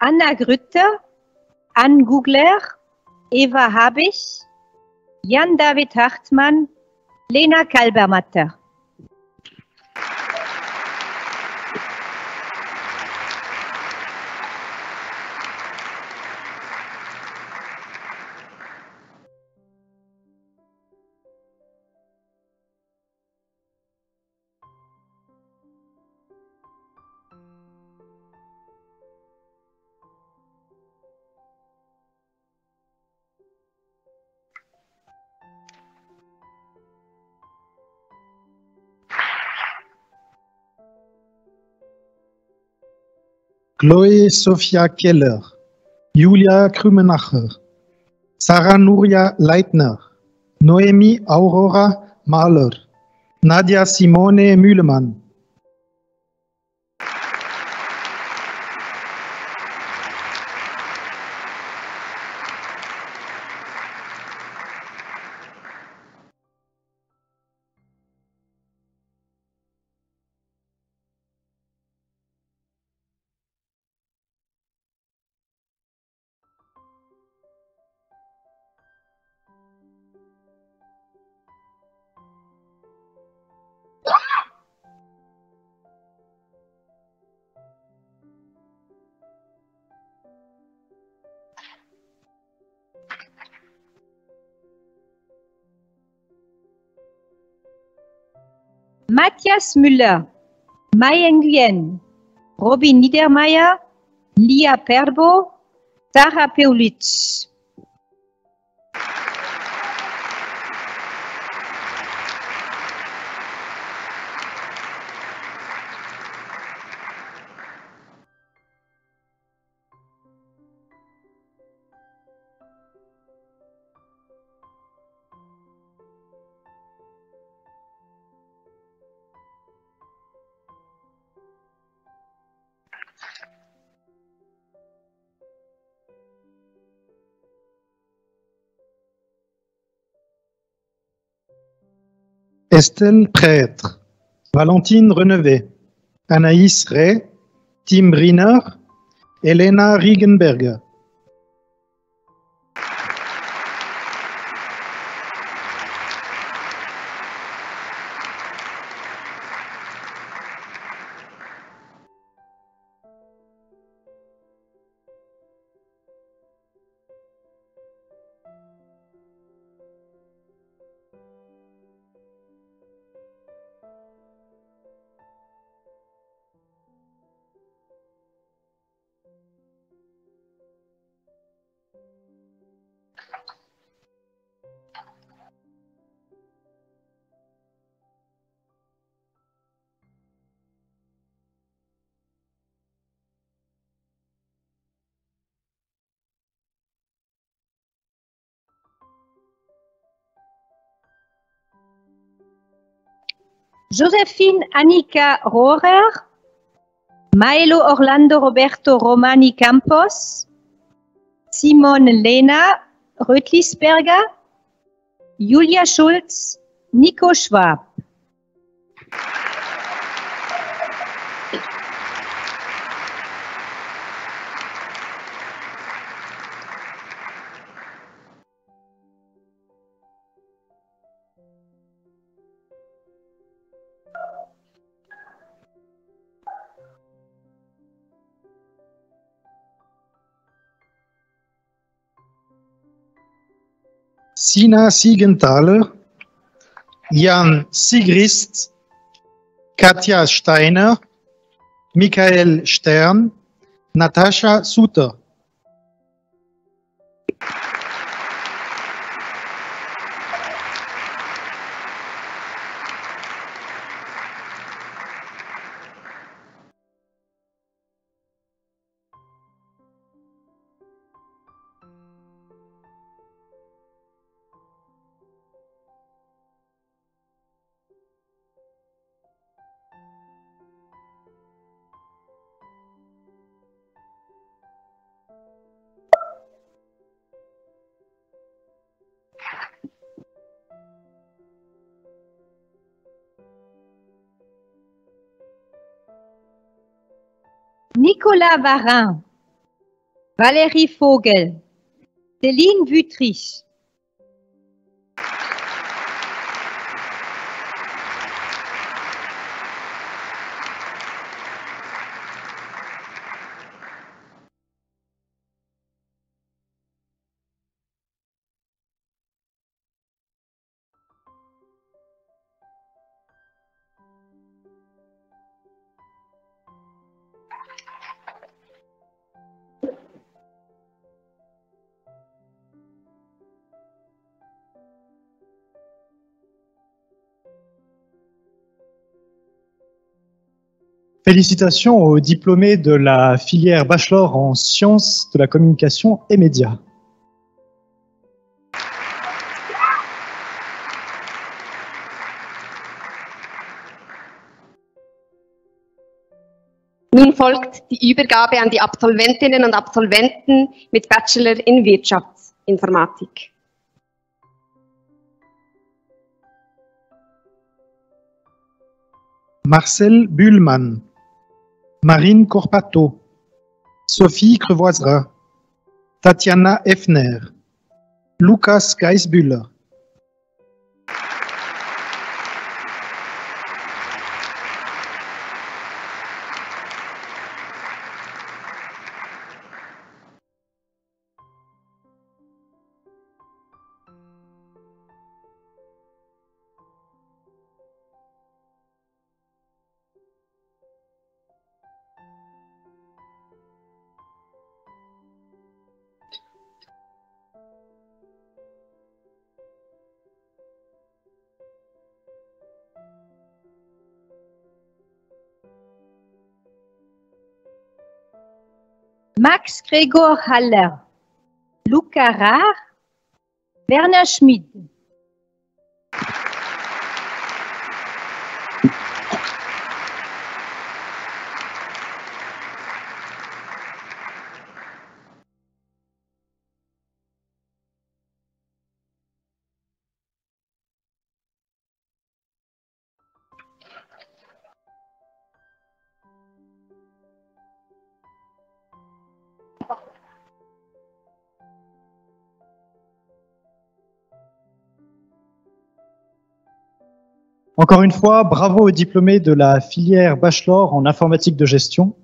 Anna Grütter, Ann Gugler, Eva Habich, Jan-David Hartmann, Lena Kalbermatter. Chloe Sophia Keller, Julia Krümenacher, Sarah Nuria Leitner, Noemi Aurora Mahler, Nadia Simone Mühlemann. Matthias Müller, Mai Nguyen, Robin Niedermeyer, Lia Perbo, Sarah Peulitsch. Estelle Prêtre, Valentine Renevet, Anaïs Rey, Tim Briner, Elena Riegenberger. Josephine Annika Rohrer, Maelo Orlando Roberto Romani Campos, Simone Lena Rötlisberger, Julia Schulz, Nico Schwab. Sina Siegenthaler, Jan Sigrist, Katja Steiner, Michael Stern, Natascha Suter. Nicolas Varin, Valérie Vogel, Céline Wüttrich. Félicitations aux diplômés de la filière bachelor en sciences de la communication et médias. Nun folgt die Übergabe an die Absolventinnen und Absolventen mit Bachelor in Wirtschaftsinformatik. Marcel Bühlmann, Marine Corpato, Sophie Crevoisera, Tatiana Effner, Lukas Geisbühler. Max Gregor Haller, Luca Rahr, Werner Schmid. Encore une fois, bravo aux diplômés de la filière Bachelor en informatique de gestion.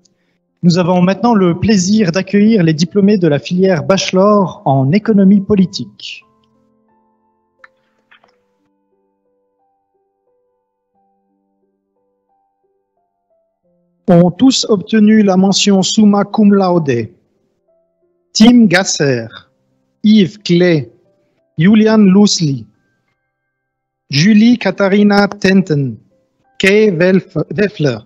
Nous avons maintenant le plaisir d'accueillir les diplômés de la filière Bachelor en économie politique. Ont tous obtenu la mention summa cum laude. Tim Gasser, Yves Clay, Julian Lusli, Julie Katharina Tenten, Kay Weffler.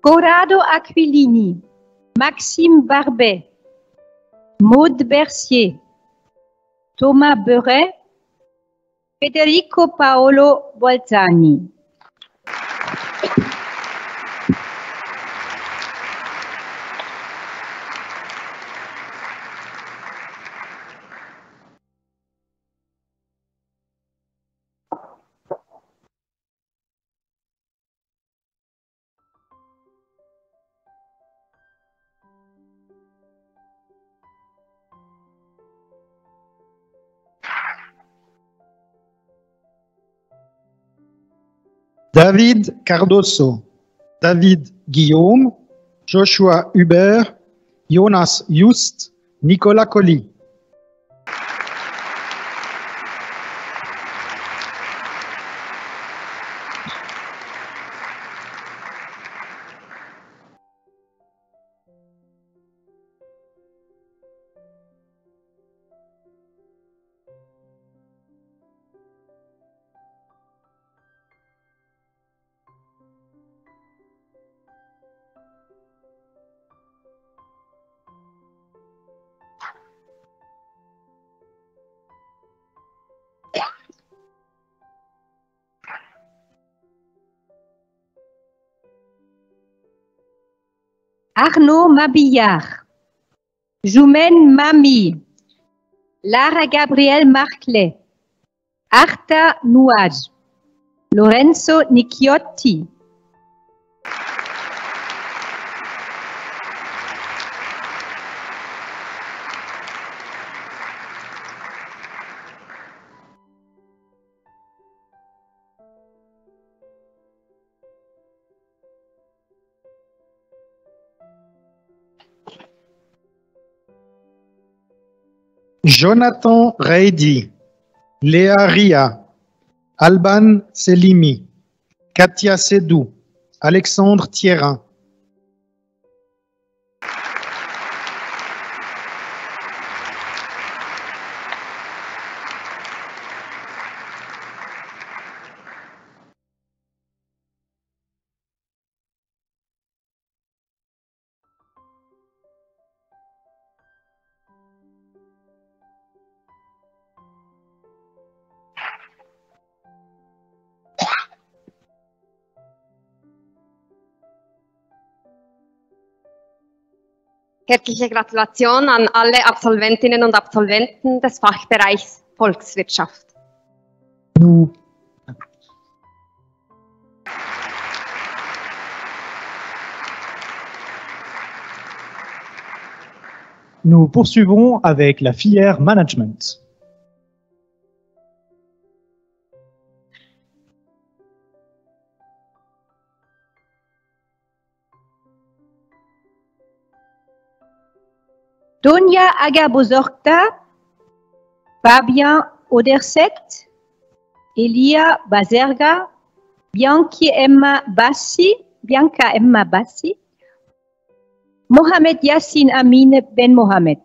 Corrado Aquilini, Maxime Barbet, Maude Bercier, Thomas Beuret, Federico Paolo Bolzani. David Cardoso, David Guillaume, Joshua Hubert, Jonas Just, Nicolas Colli. Arnaud Mabillard, Joumen Mami, Lara Gabriel Marclet, Arta Nouaj, Lorenzo Nicchiotti. Jonathan Reidi, Léa Ria, Alban Selimi, Katia Sedou, Alexandre Thierin. Herzliche Gratulation an alle Absolventinnen und Absolventen des Fachbereichs Volkswirtschaft. Nous nous poursuivons avec la filière management. Donia Agabozorta, Fabien Oderset, Elia Bazerga, Bianca Emma Bassi, Mohamed Yassine Amin Ben Mohamed.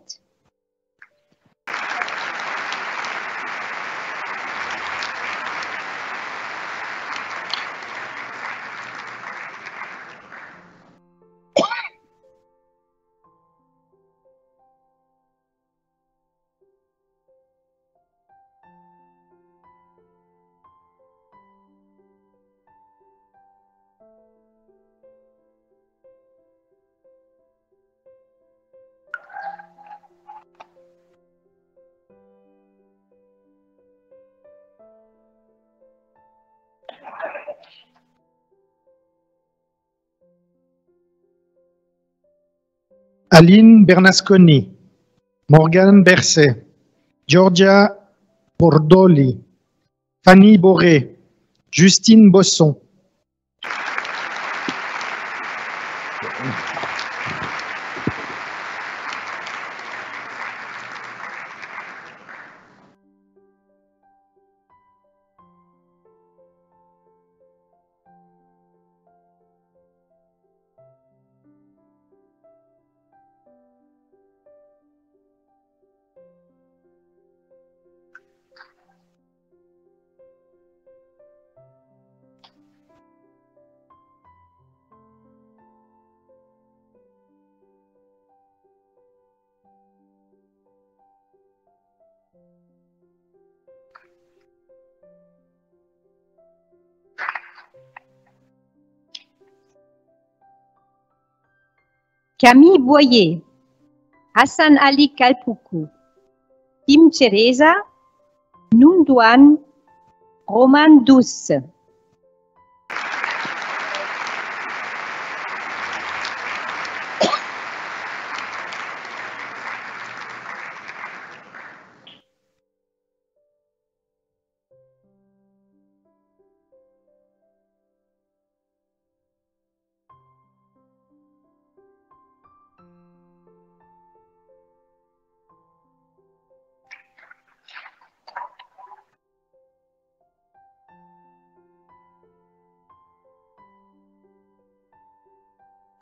Aline Bernasconi, Morgane Berset, Giorgia Bordoli, Fanny Boré, Justine Bosson. Camille Boyer, Hassan Ali Kalpoukou, Tim Teresa, Nundouane, Roman Douce.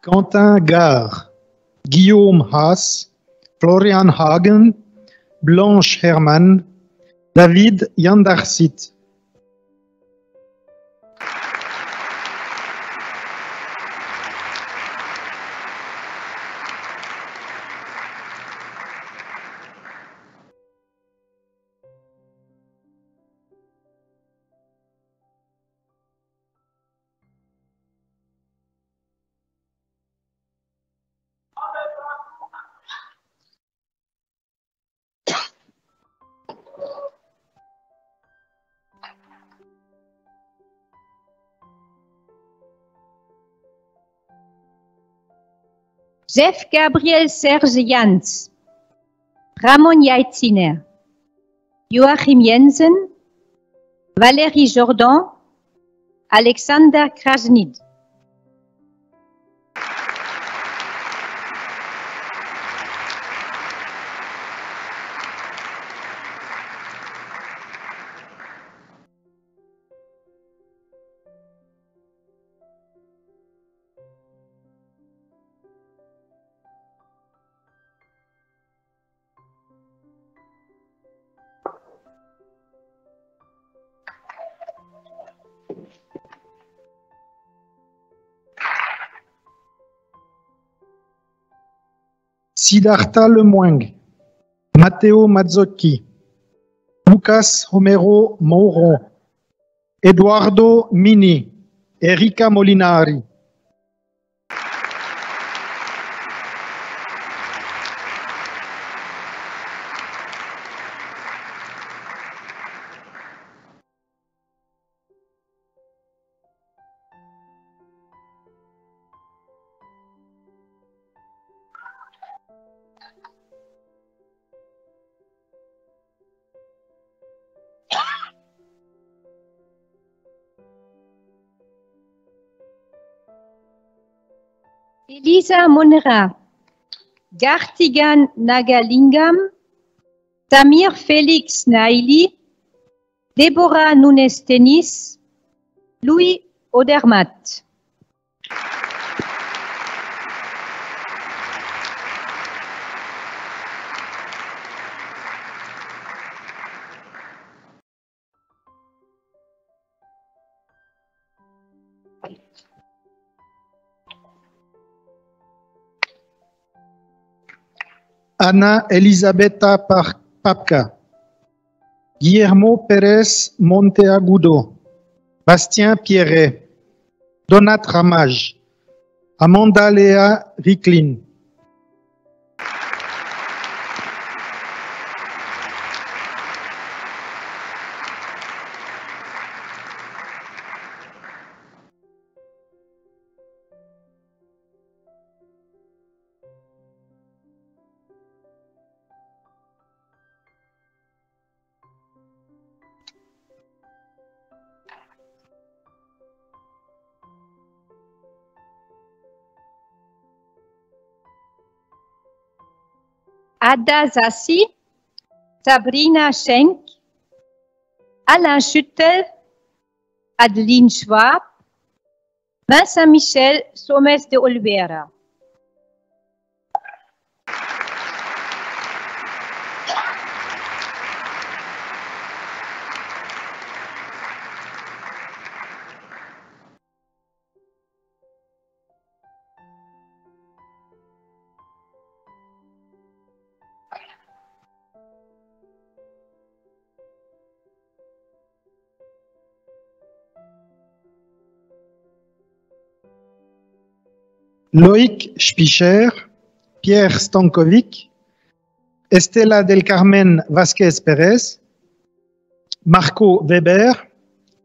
Quentin Gare, Guillaume Haas, Florian Hagen, Blanche Hermann, David Yandarsit. Jeff Gabriel Serge Jans, Ramon Jaitziner, Joachim Jensen, Valérie Jordan, Alexander Krasnid. Siddhartha Lemoing, Matteo Mazzocchi, Lucas Romero Mouron, Eduardo Mini, Erika Molinari. Elisa Munra, Gartigan Nagalingam, Samir Felix Naili, Deborah Nunes Tenis, Louis Odermatt. Ana Elisabetta Papka, Guillermo Pérez Monteagudo, Bastien Pierret, Donat Ramage, Amanda Léa Ricklin. Ada Zassi, Sabrina Schenk, Alain Schüttel, Adeline Schwab, Vincent Michel Somes de Oliveira. Loïc Spicher, Pierre Stankovic, Estela del Carmen Vasquez Pérez, Marco Weber,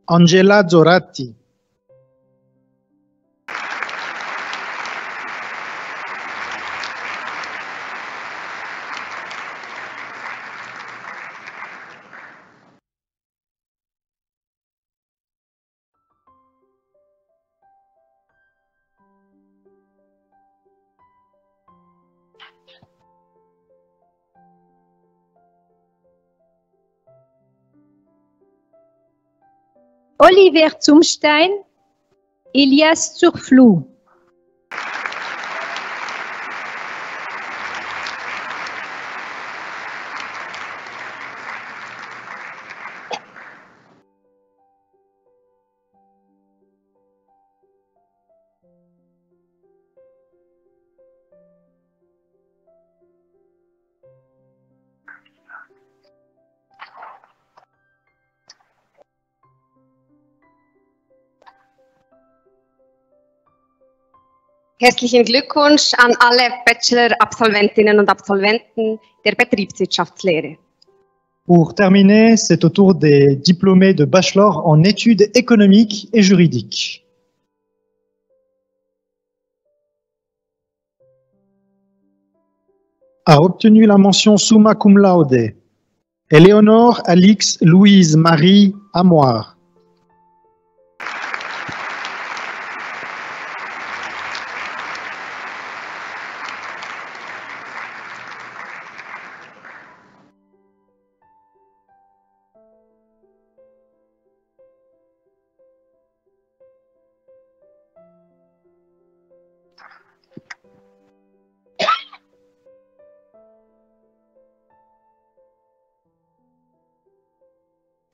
Angela Zoratti. Oliver Zumstein, Elias Zurflou. Herzlichen Glückwunsch an alle Bachelor-Absolventinnen und Absolventen der Betriebswirtschaftslehre. Pour terminer, c'est au tour des diplômés de bachelor en études économiques et juridiques. A obtenu la mention summa cum laude, Éléonore Alix Louise Marie Amoir.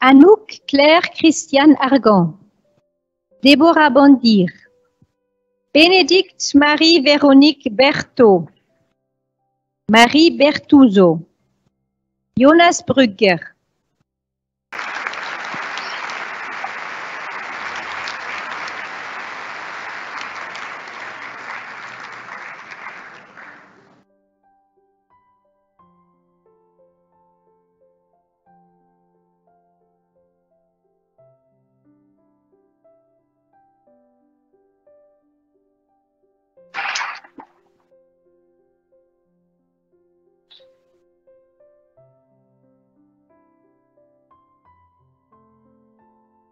Anouk Claire Christiane Argan, Déborah Bondir, Bénédicte Marie-Véronique Berthaud, Marie Bertuzzo, Jonas Brügger.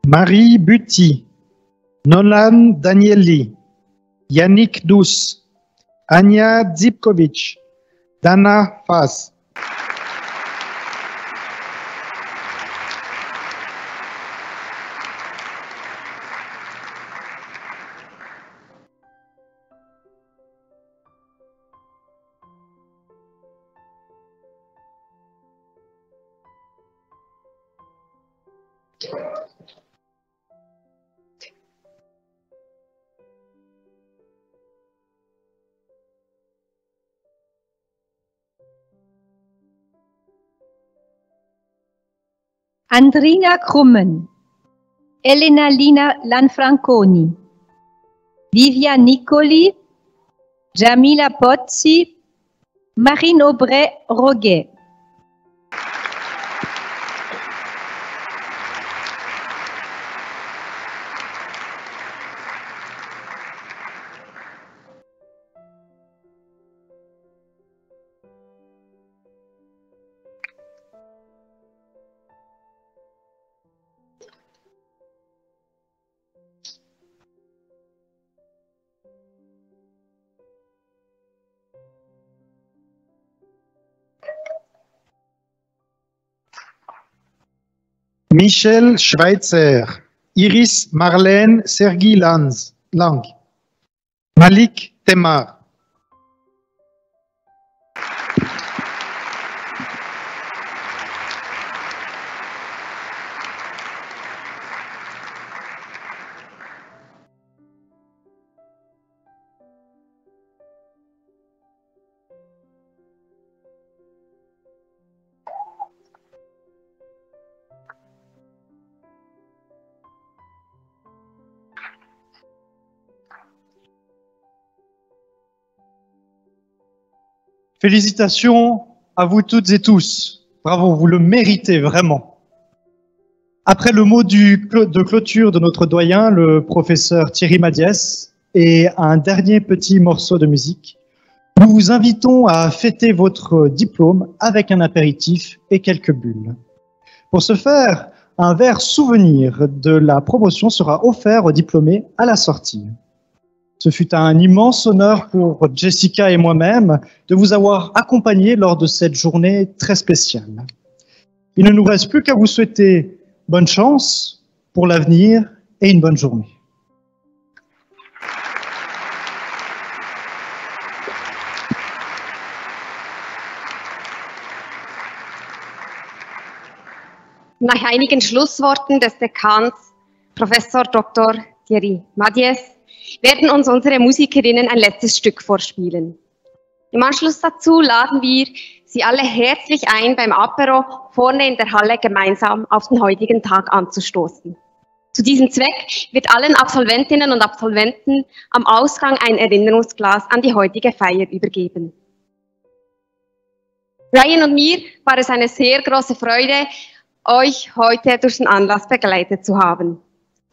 Marie Butti, Nolan Danieli, Yannick Douce, Anja Zipkovic, Dana Fas. Andrina Krummen, Elena Lina Lanfranconi, Livia Nicoli, Jamila Pozzi, Marine Aubray-Roguet. Michel Schweitzer, Iris Marlène Sergi Lang, Malik Temar. Félicitations à vous toutes et tous. Bravo, vous le méritez vraiment. Après le mot de clôture de notre doyen, le professeur Thierry Madiès, et un dernier petit morceau de musique, nous vous invitons à fêter votre diplôme avec un apéritif et quelques bulles. Pour ce faire, un verre souvenir de la promotion sera offert aux diplômés à la sortie. Ce fut un immense honneur pour Jessica et moi-même de vous avoir accompagnés lors de cette journée très spéciale. Il ne nous reste plus qu'à vous souhaiter bonne chance pour l'avenir et une bonne journée. Nach einigen Schlussworten des Dekans, Professor Dr. Thierry Madiès, werden uns unsere Musikerinnen ein letztes Stück vorspielen. Im Anschluss dazu laden wir Sie alle herzlich ein, beim Apero vorne in der Halle gemeinsam auf den heutigen Tag anzustoßen. Zu diesem Zweck wird allen Absolventinnen und Absolventen am Ausgang ein Erinnerungsglas an die heutige Feier übergeben. Ryan und mir war es eine sehr große Freude, euch heute durch den Anlass begleitet zu haben.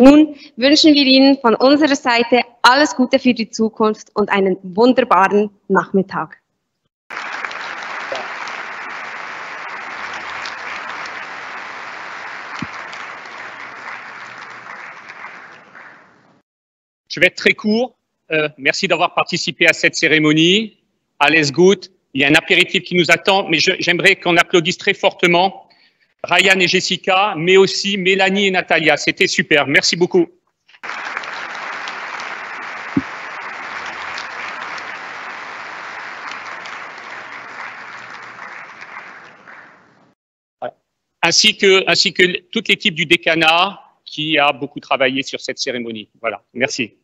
Nun wünschen wir Ihnen von unserer Seite alles Gute für die Zukunft und einen wunderbaren Nachmittag. Je vais être très court. Merci d'avoir participé à cette cérémonie. Alles gut. Il y a un apéritif qui nous attend, mais j'aimerais qu'on applaudisse très fortement Ryan et Jessica, mais aussi Mélanie et Natalia. C'était super. Merci beaucoup. Ainsi que toute l'équipe du décanat qui a beaucoup travaillé sur cette cérémonie. Voilà. Merci.